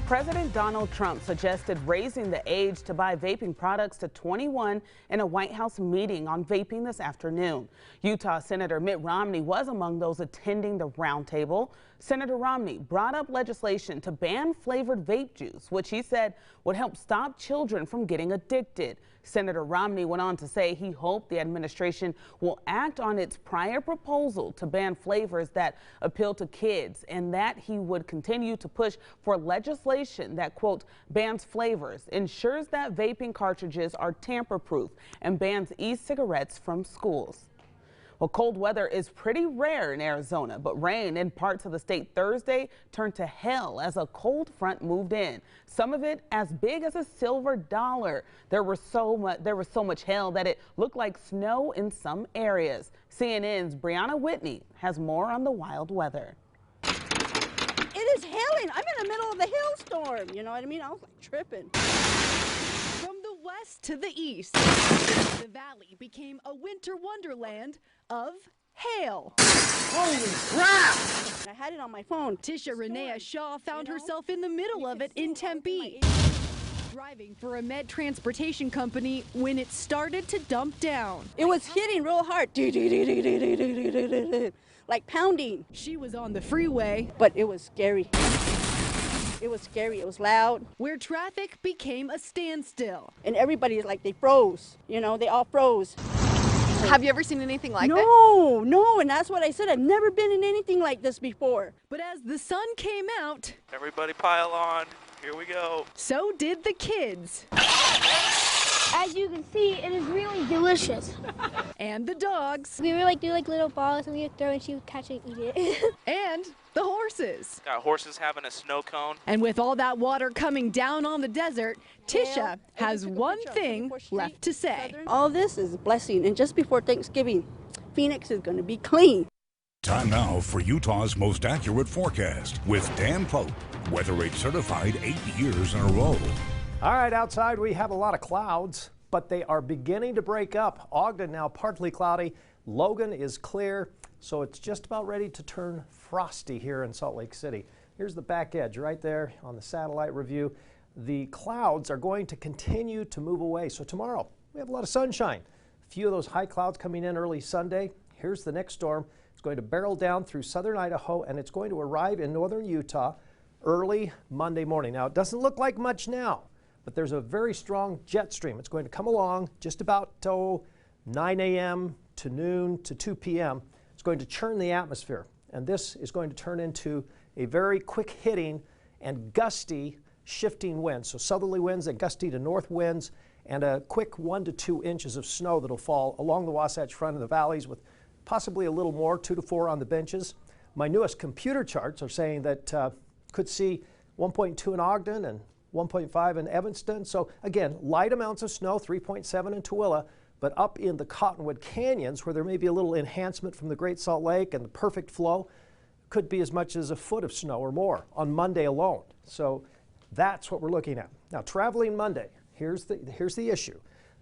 President Donald Trump suggested raising the age to buy vaping products to 21 in a White House meeting on vaping this afternoon. Utah Senator Mitt Romney was among those attending the roundtable. Senator Romney brought up legislation to ban flavored vape juice, which he said would help stop children from getting addicted. Senator Romney went on to say he hoped the administration will act on its prior proposal to ban flavors that appeal to kids, and that he would continue to push for legislation that, quote, bans flavors, ensures that vaping cartridges are tamper-proof, and bans e-cigarettes from schools. Well, cold weather is pretty rare in Arizona, but rain in parts of the state Thursday turned to hell as a cold front moved in. Some of it as big as a silver dollar. There was so much hail that it looked like snow in some areas. CNN's Brianna Whitney has more on the wild weather. It is hailing. I'm in the middle of a hailstorm. You know what I mean? I was like tripping. From the west to the east, the valley became a winter wonderland of hail. Holy crap! I had it on my phone. Tisha Renea Shaw found herself in the middle of it in Tempe, driving for a med transportation company when it started to dump down. It was hitting real hard. Like pounding. She was on the freeway, but it was scary. It was scary. It was loud. Where traffic became a standstill. And everybody, like, they froze. You know, they all froze. Have you ever seen anything like this? No, and that's what I said. I've never been in anything like this before. But as the sun came out, everybody pile on. Here we go. So did the kids. As you can see, it is really delicious. And the dogs. We were do little balls and we would throw and she would catch it and eat it. And the horses. Got horses having a snow cone. And with all that water coming down on the desert, Tisha has one thing left to say. All this is a blessing, and just before Thanksgiving, Phoenix is going to be clean. Time now for Utah's most accurate forecast with Dan Pope, Weather Rate certified 8 years in a row. All right, outside we have a lot of clouds, but they are beginning to break up. Ogden now partly cloudy. Logan is clear, so it's just about ready to turn frosty here in Salt Lake City. Here's the back edge right there on the satellite review. The clouds are going to continue to move away. So tomorrow we have a lot of sunshine. A few of those high clouds coming in early Sunday. Here's the next storm. It's going to barrel down through southern Idaho, and it's going to arrive in northern Utah early Monday morning. Now, it doesn't look like much now, but there's a very strong jet stream. It's going to come along just about 9 a.m. to noon to 2 p.m. It's going to churn the atmosphere, and this is going to turn into a very quick hitting and gusty shifting winds. So southerly winds and gusty to north winds, and a quick 1 to 2 inches of snow that'll fall along the Wasatch Front of the valleys, with possibly a little more, 2 to 4 on the benches. My newest computer charts are saying that could see 1.2 in Ogden and 1.5 in Evanston. So again, light amounts of snow, 3.7 in Tooele, but up in the Cottonwood Canyons, where there may be a little enhancement from the Great Salt Lake and the perfect flow, could be as much as a foot of snow or more on Monday alone. So that's what we're looking at. Now, traveling Monday, here's the issue.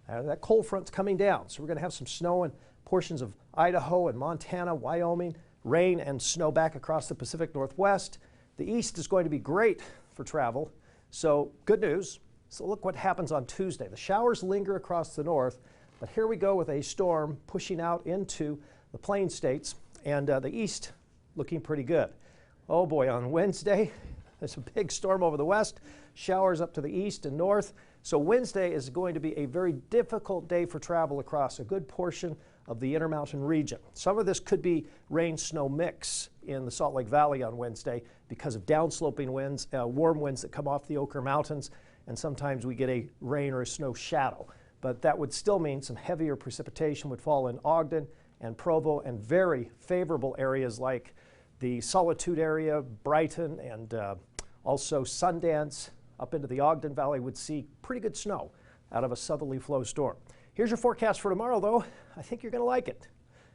That cold front's coming down, so we're going to have some snow in portions of Idaho and Montana, Wyoming, rain and snow back across the Pacific Northwest. The east is going to be great for travel, so good news. So look what happens on Tuesday. The showers linger across the north, but here we go with a storm pushing out into the plain states, and the east looking pretty good. Oh boy, on Wednesday, there's a big storm over the west, showers up to the east and north. So Wednesday is going to be a very difficult day for travel across a good portion of the Intermountain region. Some of this could be rain-snow mix in the Salt Lake Valley on Wednesday because of downsloping winds, warm winds that come off the Oquirrh Mountains, and sometimes we get a rain or a snow shadow. But that would still mean some heavier precipitation would fall in Ogden and Provo, and very favorable areas like the Solitude area, Brighton, and also Sundance up into the Ogden Valley would see pretty good snow out of a southerly flow storm. Here's your forecast for tomorrow, though. I think you're going to like it.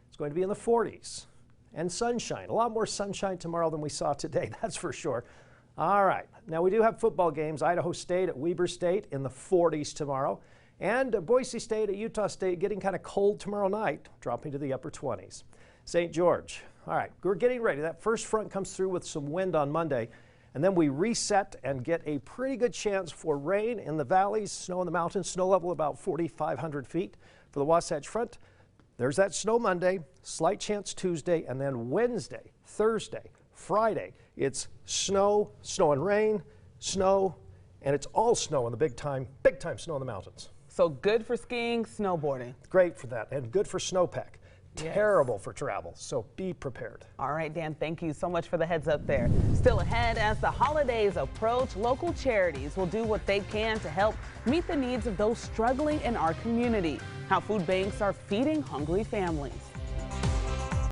It's going to be in the 40s and sunshine. A lot more sunshine tomorrow than we saw today, that's for sure. All right, now we do have football games. Idaho State at Weber State in the 40s tomorrow, and Boise State at Utah State getting kind of cold tomorrow night, dropping to the upper 20s. St. George, all right, we're getting ready. That first front comes through with some wind on Monday. And then we reset and get a pretty good chance for rain in the valleys, snow in the mountains, snow level about 4,500 feet. For the Wasatch Front, there's that snow Monday, slight chance Tuesday, and then Wednesday, Thursday, Friday, it's snow, snow and rain, snow, and it's all snow in the big time snow in the mountains. So good for skiing, snowboarding. Great for that, and good for snowpack. Yes. Terrible for travel, so be prepared. All right, Dan, thank you so much for the heads up there. Still ahead, as the holidays approach, local charities will do what they can to help meet the needs of those struggling in our community. How food banks are feeding hungry families.